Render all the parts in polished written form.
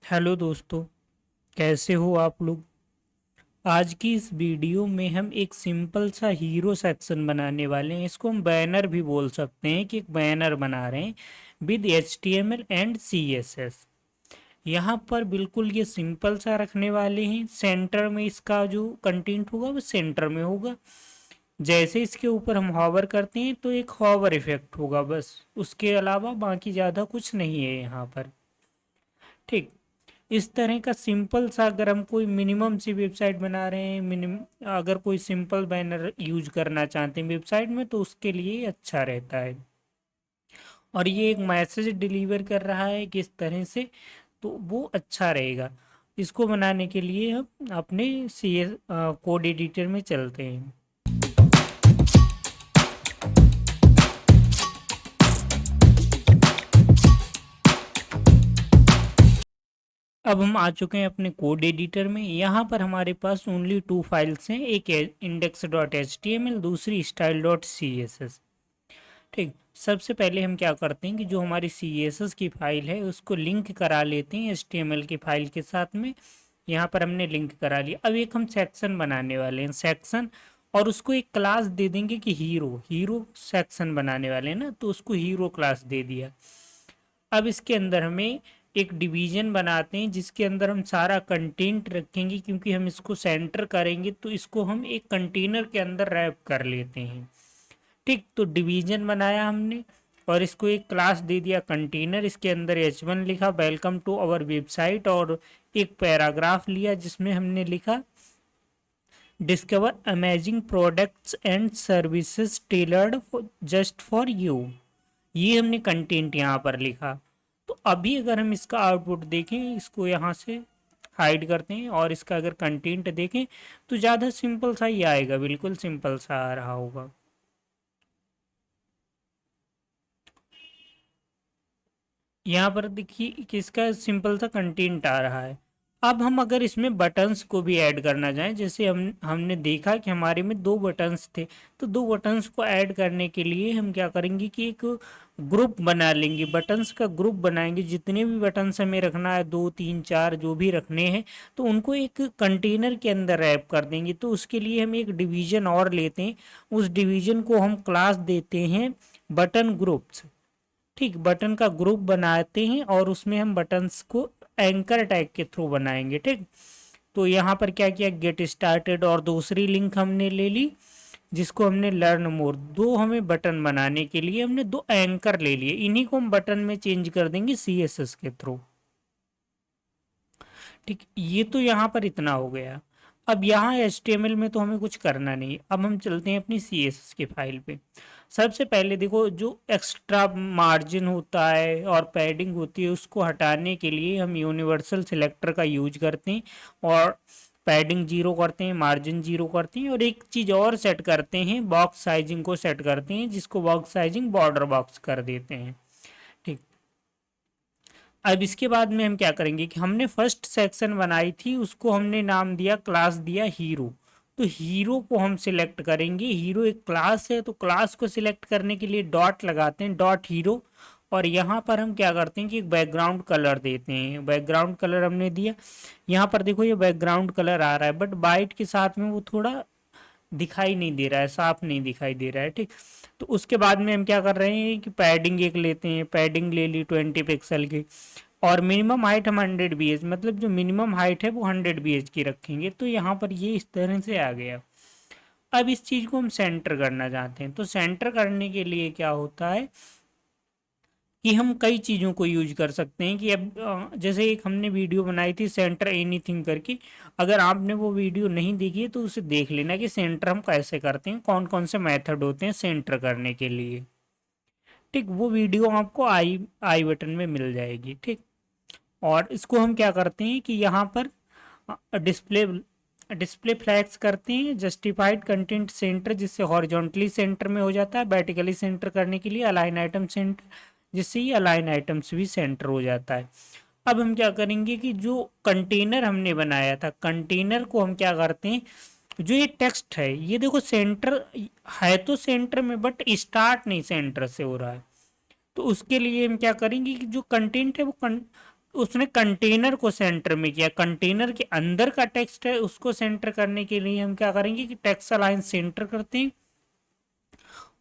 Hello दोस्तों, कैसे हो आप लोग। आज की इस वीडियो में हम एक सिंपल सा हीरो सेक्शन बनाने वाले हैं। इसको हम बैनर भी बोल सकते हैं कि एक बैनर बना रहे हैं विद HTML एंड CSS। यहाँ पर बिल्कुल ये सिंपल सा रखने वाले हैं। सेंटर में इसका जो कंटेंट होगा वो सेंटर में होगा। जैसे इसके ऊपर हम हॉवर करते हैं तो एक हॉवर इफेक्ट होगा, बस उसके अलावा बाकी ज़्यादा कुछ नहीं है यहाँ पर। ठीक, इस तरह का सिंपल सा अगर हम कोई मिनिमम सी वेबसाइट बना रहे हैं, मिनिमम अगर कोई सिंपल बैनर यूज करना चाहते हैं वेबसाइट में तो उसके लिए अच्छा रहता है। और ये एक मैसेज डिलीवर कर रहा है किस तरह से, तो वो अच्छा रहेगा। इसको बनाने के लिए हम अपने CS कोड एडिटर में चलते हैं। अब हम आ चुके हैं अपने कोड एडिटर में। यहाँ पर हमारे पास ओनली 2 फाइल्स हैं, एक index.html, दूसरी style.css। ठीक, सबसे पहले हम क्या करते हैं कि जो हमारी CSS की फाइल है उसको लिंक करा लेते हैं HTML की फाइल के साथ में। यहाँ पर हमने लिंक करा लिया। अब एक हम सेक्शन बनाने वाले हैं, सेक्शन, और उसको एक क्लास दे देंगे कि हीरो हीरो सेक्शन बनाने वाले हैं ना, तो उसको हीरो क्लास दे दिया। अब इसके अंदर हमें एक डिवीजन बनाते हैं जिसके अंदर हम सारा कंटेंट रखेंगे, क्योंकि हम इसको सेंटर करेंगे तो इसको हम एक कंटेनर के अंदर रैप कर लेते हैं। ठीक, तो डिवीजन बनाया हमने और इसको एक क्लास दे दिया कंटेनर। इसके अंदर H1 लिखा वेलकम टू आवर वेबसाइट, और एक पैराग्राफ लिया जिसमें हमने लिखा discover amazing products and services tailored just for you. ये हमने कंटेंट यहाँ पर लिखा। तो अभी अगर हम इसका आउटपुट देखें, इसको यहाँ से हाइड करते हैं और इसका अगर कंटेंट देखें तो ज़्यादा सिंपल सा ही आएगा, बिल्कुल सिंपल सा आ रहा होगा। यहाँ पर देखिए कि इसका सिंपल सा कंटेंट आ रहा है। अब हम अगर इसमें बटन्स को भी ऐड करना चाहें, जैसे हमने देखा कि हमारे में 2 बटन्स थे, तो 2 बटन्स को ऐड करने के लिए हम क्या करेंगे कि एक ग्रुप बना लेंगे, बटन्स का ग्रुप बनाएंगे। जितने भी बटन्स हमें रखना है, 2 3 4 जो भी रखने हैं, तो उनको एक कंटेनर के अंदर रैप कर देंगे। तो उसके लिए हम एक डिवीजन और लेते हैं, उस डिवीजन को हम क्लास देते हैं बटन ग्रुप्स। ठीक, बटन का ग्रुप बनाते हैं और उसमें हम बटन्स को एंकर टैग के थ्रू बनाएंगे। ठीक, तो यहाँ पर क्या किया, गेट स्टार्टेड और दूसरी लिंक हमने ले ली जिसको हमने लर्न मोर। दो हमें बटन बनाने के लिए हमने 2 एंकर ले लिए, इन्हीं को हम बटन में चेंज कर देंगे CSS के थ्रू। ठीक, ये तो यहाँ पर इतना हो गया। अब यहाँ HTML में तो हमें कुछ करना नहीं। अब हम चलते हैं अपनी CSS की फाइल पे। सबसे पहले देखो, जो एक्स्ट्रा मार्जिन होता है और पैडिंग होती है उसको हटाने के लिए हम यूनिवर्सल सिलेक्टर का यूज करते हैं और पैडिंग 0 करते हैं, मार्जिन 0 करते हैं, और एक चीज़ और सेट करते हैं, बॉक्स साइजिंग को सेट करते हैं, जिसको बॉक्स साइजिंग बॉर्डर बॉक्स कर देते हैं। ठीक, अब इसके बाद में हम क्या करेंगे कि हमने फर्स्ट सेक्शन बनाई थी, उसको हमने नाम दिया, क्लास दिया हीरो। तो हीरो को हम सिलेक्ट करेंगे। हीरो एक क्लास है, तो क्लास को सिलेक्ट करने के लिए डॉट लगाते हैं, डॉट हीरो। और यहाँ पर हम क्या करते हैं कि एक बैकग्राउंड कलर देते हैं। बैकग्राउंड कलर हमने दिया। यहाँ पर देखो ये बैकग्राउंड कलर आ रहा है, बट वाइट के साथ में वो थोड़ा दिखाई नहीं दे रहा है, साफ नहीं दिखाई दे रहा है। ठीक, तो उसके बाद में हम क्या कर रहे हैं कि पैडिंग एक लेते हैं, पैडिंग ले ली 20 पिक्सल की, और मिनिमम हाइट हम 100 BH, मतलब जो मिनिमम हाइट है वो 100 BH की रखेंगे। तो यहाँ पर ये इस तरह से आ गया। अब इस चीज़ को हम सेंटर करना चाहते हैं, तो सेंटर करने के लिए क्या होता है कि हम कई चीज़ों को यूज कर सकते हैं। कि अब जैसे एक हमने वीडियो बनाई थी सेंटर एनीथिंग करके, अगर आपने वो वीडियो नहीं देखी है तो उसे देख लेना कि सेंटर हम कैसे करते हैं, कौन कौन से मेथड होते हैं सेंटर करने के लिए। ठीक, वो वीडियो आपको आई आई बटन में मिल जाएगी। ठीक, और इसको हम क्या करते हैं कि यहाँ पर डिस्प्ले डिस्प्ले फ्लैग्स करते हैं, जस्टिफाइड कंटेंट सेंटर, जिससे हॉरिजॉन्टली सेंटर में हो जाता है, वर्टिकली सेंटर करने के लिए अलाइन आइटम सेंटर, जिससे ये अलाइन आइटम्स भी सेंटर हो जाता है। अब हम क्या करेंगे कि जो कंटेनर हमने बनाया था, कंटेनर को हम क्या करते हैं, जो ये टेक्स्ट है ये देखो सेंटर है तो सेंटर में, बट स्टार्ट नहीं सेंटर से हो रहा है। तो उसके लिए हम क्या करेंगे कि जो कंटेंट है वो उसने कंटेनर को सेंटर में किया, कंटेनर के अंदर का टेक्स्ट है उसको सेंटर करने के लिए हम क्या करेंगे कि टेक्स्ट अलाइन सेंटर करते हैं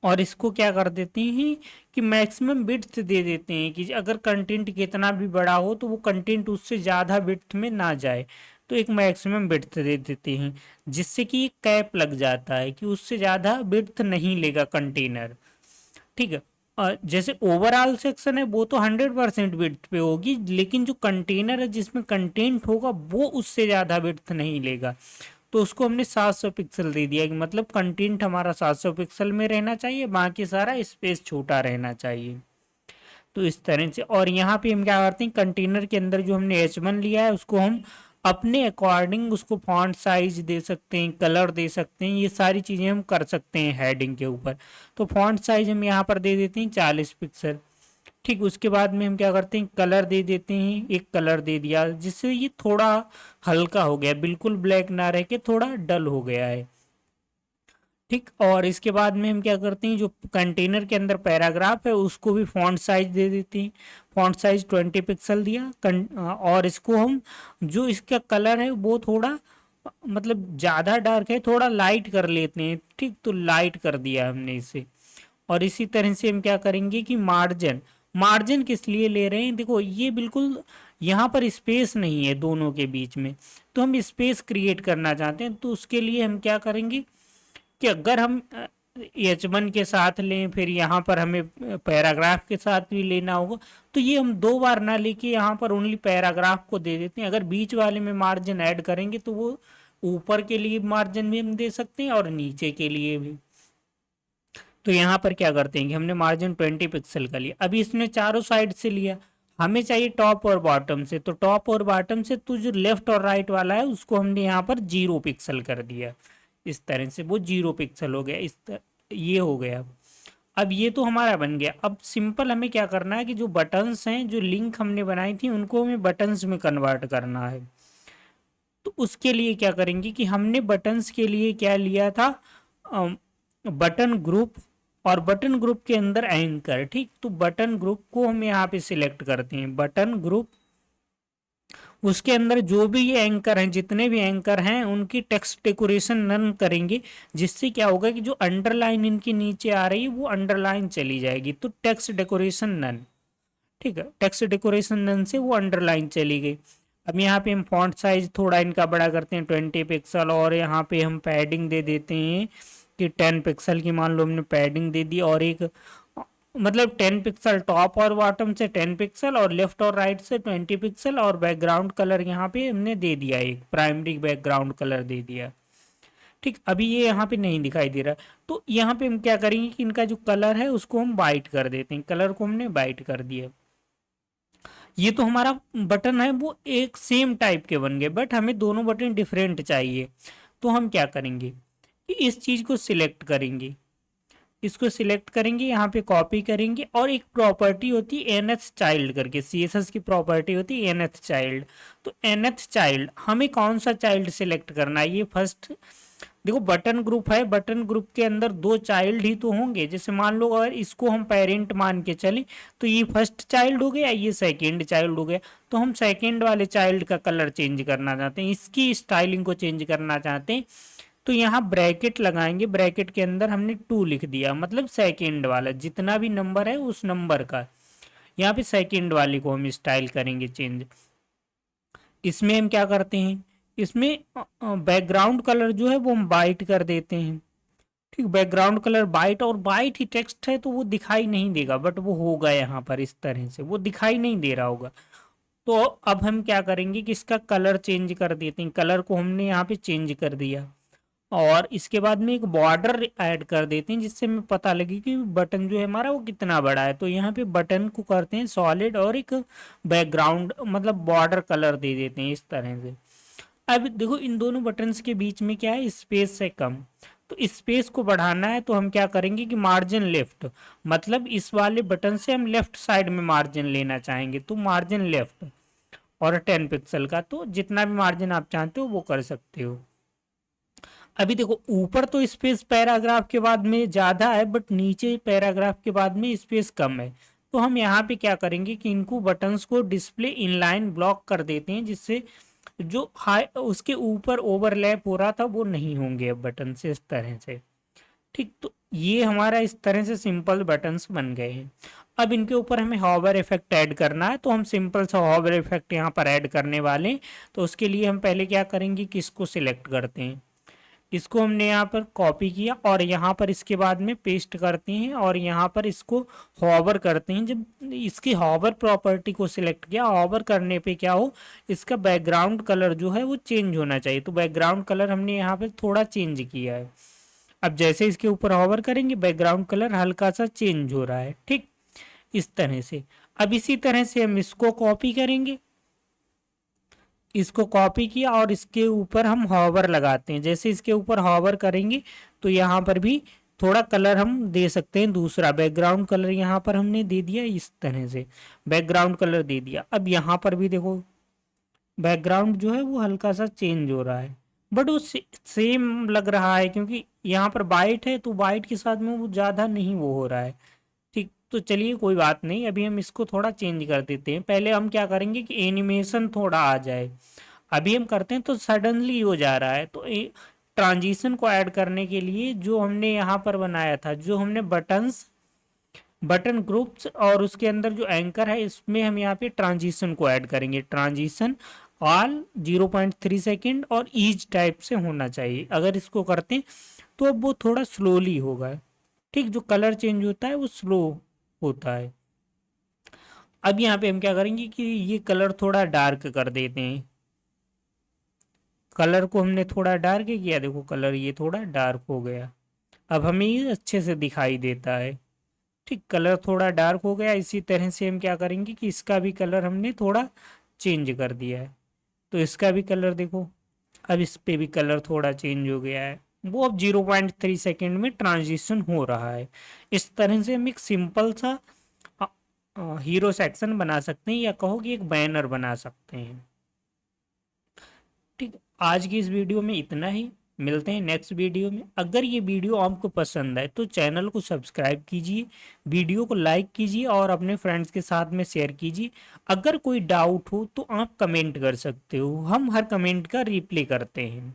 और इसको क्या कर देते हैं कि मैक्सिमम विड्थ दे देते हैं कि अगर कंटेंट कितना भी बड़ा हो तो वो कंटेंट उससे ज़्यादा विड्थ में ना जाए, तो एक मैक्सिमम विड्थ दे देते हैं जिससे कि एक कैप लग जाता है कि उससे ज़्यादा विड्थ नहीं लेगा कंटेनर। ठीक है। जैसे ओवरऑल सेक्शन है वो तो 100% विड्थ पे होगी, लेकिन जो कंटेनर है जिसमें कंटेंट होगा वो उससे ज़्यादा विड्थ नहीं लेगा, तो उसको हमने 700 पिक्सल दे दिया कि मतलब कंटेंट हमारा 700 पिक्सल में रहना चाहिए, बाकी सारा स्पेस छोटा रहना चाहिए। तो इस तरह से, और यहाँ पे हम क्या करते हैं कंटेनर के अंदर जो हमने H1 लिया है उसको हम अपने अकॉर्डिंग उसको फॉन्ट साइज दे सकते हैं, कलर दे सकते हैं, ये सारी चीज़ें हम कर सकते हैं हेडिंग के ऊपर। तो फॉन्ट साइज हम यहाँ पर दे देते हैं 40 पिक्सल। ठीक, उसके बाद में हम क्या करते हैं कलर दे देते हैं, एक कलर दे दिया जिससे ये थोड़ा हल्का हो गया, बिल्कुल ब्लैक ना रह के थोड़ा डल हो गया है। ठीक, और इसके बाद में हम क्या करते हैं जो कंटेनर के अंदर पैराग्राफ है उसको भी फॉन्ट साइज दे देते हैं, फॉन्ट साइज 20 पिक्सल दिया और इसको हम जो इसका कलर है वो थोड़ा मतलब ज़्यादा डार्क है थोड़ा लाइट कर लेते हैं। ठीक, तो लाइट कर दिया हमने इसे। और इसी तरह से हम क्या करेंगे कि मार्जिन, मार्जिन किस लिए ले रहे हैं, देखो ये बिल्कुल यहाँ पर स्पेस नहीं है दोनों के बीच में, तो हम स्पेस क्रिएट करना चाहते हैं, तो उसके लिए हम क्या करेंगे कि अगर हम H1 के साथ लें फिर यहाँ पर हमें पैराग्राफ के साथ भी लेना होगा, तो ये हम दो बार ना लेके यहाँ पर ओनली पैराग्राफ को दे देते हैं। अगर बीच वाले में मार्जिन ऐड करेंगे तो वो ऊपर के लिए मार्जिन भी हम दे सकते हैं और नीचे के लिए भी। तो यहाँ पर क्या करते हैं कि हमने मार्जिन 20 पिक्सल का लिया, अभी इसने चारों साइड से लिया, हमें चाहिए टॉप और बॉटम से, तो टॉप और बॉटम से तो जो लेफ्ट और राइट वाला है उसको हमने यहाँ पर 0 पिक्सल कर दिया। इस तरह से वो 0 पिक्सल हो गया, ये हो गया। अब ये तो हमारा बन गया। अब सिंपल हमें क्या करना है कि जो बटन्स हैं जो लिंक हमने बनाई थी उनको हमें बटन्स में कन्वर्ट करना है। तो उसके लिए क्या करेंगे कि हमने बटन्स के लिए क्या लिया था, बटन ग्रुप, और बटन ग्रुप के अंदर एंकर। ठीक, तो बटन ग्रुप को हम यहाँ पे सिलेक्ट करते हैं, बटन ग्रुप, उसके अंदर जो भी ये एंकर हैं जितने भी एंकर हैं उनकी टेक्स्ट डेकोरेशन नन करेंगे, जिससे क्या होगा कि जो अंडरलाइन इनके नीचे आ रही है वो अंडरलाइन चली जाएगी, तो टेक्स्ट डेकोरेशन नन। ठीक है, टेक्स्ट डेकोरेशन नन से वो अंडरलाइन चली गई। अब यहाँ पे हम फॉन्ट साइज थोड़ा इनका बड़ा करते हैं 20 पिक्सल, और यहाँ पे हम पैडिंग दे देते हैं कि 10 पिक्सल की मान लो हमने पैडिंग दे दी, और एक मतलब 10 पिक्सल टॉप और बॉटम से 10 पिक्सल और लेफ्ट और राइट से 20 पिक्सल, और बैकग्राउंड कलर यहाँ पे हमने दे दिया, एक प्राइमरी बैकग्राउंड कलर दे दिया। ठीक, अभी ये यहाँ पे नहीं दिखाई दे रहा, तो यहाँ पे हम क्या करेंगे कि इनका जो कलर है उसको हम वाइट कर देते हैं, कलर को हमने वाइट कर दिया। ये तो हमारा बटन है वो एक सेम टाइप के बन गए, बट हमें दोनों बटन डिफरेंट चाहिए, तो हम क्या करेंगे इस चीज़ को सिलेक्ट करेंगे, इसको सिलेक्ट करेंगे, यहाँ पे कॉपी करेंगे, और एक प्रॉपर्टी होती है nth चाइल्ड करके, CSS की प्रॉपर्टी होती है nth चाइल्ड। तो nth चाइल्ड हमें कौन सा चाइल्ड सिलेक्ट करना है, ये फर्स्ट देखो बटन ग्रुप है, बटन ग्रुप के अंदर दो चाइल्ड ही तो होंगे, जैसे मान लो अगर इसको हम पेरेंट मान के चले तो ये फर्स्ट चाइल्ड हो गया, ये सेकेंड चाइल्ड हो गया, तो हम सेकेंड वाले चाइल्ड का कलर चेंज करना चाहते हैं, इसकी स्टाइलिंग को चेंज करना चाहते हैं, तो यहाँ ब्रैकेट लगाएंगे, ब्रैकेट के अंदर हमने 2 लिख दिया, मतलब सेकेंड वाला जितना भी नंबर है उस नंबर का, यहाँ पे सेकेंड वाले को हम स्टाइल करेंगे चेंज। इसमें हम क्या करते हैं, इसमें बैकग्राउंड कलर जो है वो हम वाइट कर देते हैं। ठीक, बैकग्राउंड कलर वाइट, और वाइट ही टेक्स्ट है तो वो दिखाई नहीं देगा, बट वो होगा यहाँ पर इस तरह से, वो दिखाई नहीं दे रहा होगा। तो अब हम क्या करेंगे कि इसका कलर चेंज कर देते हैं, कलर को हमने यहाँ पे चेंज कर दिया, और इसके बाद में एक बॉर्डर ऐड कर देते हैं जिससे हमें पता लगे कि बटन जो है हमारा वो कितना बड़ा है, तो यहाँ पे बटन को करते हैं सॉलिड, और एक बैकग्राउंड मतलब बॉर्डर कलर दे देते हैं इस तरह से। अब देखो इन दोनों बटन्स के बीच में क्या है, स्पेस है कम, तो स्पेस को बढ़ाना है तो हम क्या करेंगे कि मार्जिन लेफ्ट, मतलब इस वाले बटन से हम लेफ्ट साइड में मार्जिन लेना चाहेंगे, तो मार्जिन लेफ्ट और 10 पिक्सल का, तो जितना भी मार्जिन आप चाहते हो वो कर सकते हो। अभी देखो ऊपर तो स्पेस पैराग्राफ के बाद में ज़्यादा है, बट नीचे पैराग्राफ के बाद में स्पेस कम है, तो हम यहाँ पे क्या करेंगे कि इनको बटन्स को डिस्प्ले इनलाइन ब्लॉक कर देते हैं, जिससे जो हाई उसके ऊपर ओवरलैप हो रहा था वो नहीं होंगे अब बटन से, इस तरह से। ठीक, तो ये हमारा इस तरह से सिंपल बटन्स बन गए हैं। अब इनके ऊपर हमें हॉवर इफेक्ट ऐड करना है, तो हम सिंपल सा हॉवर इफेक्ट यहाँ पर ऐड करने वाले हैं। तो उसके लिए हम पहले क्या करेंगे कि इसको सिलेक्ट करते हैं, इसको हमने यहाँ पर कॉपी किया और यहाँ पर इसके बाद में पेस्ट करते हैं और यहाँ पर इसको हॉवर करते हैं। जब इसकी हॉवर प्रॉपर्टी को सिलेक्ट किया, हॉवर करने पे क्या हो, इसका बैकग्राउंड कलर जो है वो चेंज होना चाहिए। तो बैकग्राउंड कलर हमने यहाँ पे थोड़ा चेंज किया है। अब जैसे इसके ऊपर हॉवर करेंगे बैकग्राउंड कलर हल्का सा चेंज हो रहा है। ठीक, इस तरह से। अब इसी तरह से हम इसको कॉपी करेंगे, इसको कॉपी किया और इसके ऊपर हम हॉवर लगाते हैं। जैसे इसके ऊपर हॉवर करेंगे तो यहाँ पर भी थोड़ा कलर हम दे सकते हैं, दूसरा बैकग्राउंड कलर यहाँ पर हमने दे दिया, इस तरह से बैकग्राउंड कलर दे दिया। अब यहाँ पर भी देखो बैकग्राउंड जो है वो हल्का सा चेंज हो रहा है, बट वो सेम लग रहा है, क्योंकि यहाँ पर वाइट है तो वाइट के साथ में वो ज़्यादा नहीं वो हो रहा है। ठीक, तो चलिए कोई बात नहीं, अभी हम इसको थोड़ा चेंज कर देते हैं। पहले हम क्या करेंगे कि एनिमेशन थोड़ा आ जाए, अभी हम करते हैं तो सडनली हो जा रहा है। तो ट्रांजिशन को ऐड करने के लिए जो हमने यहाँ पर बनाया था, जो हमने बटन ग्रुप्स और उसके अंदर जो एंकर है, इसमें हम यहाँ पे ट्रांजिशन को ऐड करेंगे। ट्रांजिशन ऑल 0.3 सेकेंड और ईच टाइप से होना चाहिए। अगर इसको करते हैं तो अब वो थोड़ा स्लोली होगा। ठीक, जो कलर चेंज होता है वो स्लो होता है। अब यहाँ पे हम क्या करेंगे कि ये कलर थोड़ा डार्क कर देते हैं। कलर को हमने थोड़ा डार्क किया, देखो कलर ये थोड़ा डार्क हो गया, अब हमें ये अच्छे से दिखाई देता है। ठीक, कलर थोड़ा डार्क हो गया। इसी तरह से हम क्या करेंगे कि इसका भी कलर हमने थोड़ा चेंज कर दिया है, तो इसका भी कलर देखो, अब इस पे भी कलर थोड़ा चेंज हो गया है। वो अब 0.3 सेकेंड में ट्रांजिशन हो रहा है। इस तरह से हम एक सिंपल सा हीरो सेक्शन बना सकते हैं, या कहो कि एक बैनर बना सकते हैं। ठीक, आज की इस वीडियो में इतना ही, मिलते हैं नेक्स्ट वीडियो में। अगर ये वीडियो आपको पसंद आए तो चैनल को सब्सक्राइब कीजिए, वीडियो को लाइक कीजिए और अपने फ्रेंड्स के साथ में शेयर कीजिए। अगर कोई डाउट हो तो आप कमेंट कर सकते हो, हम हर कमेंट का रिप्लाई करते हैं।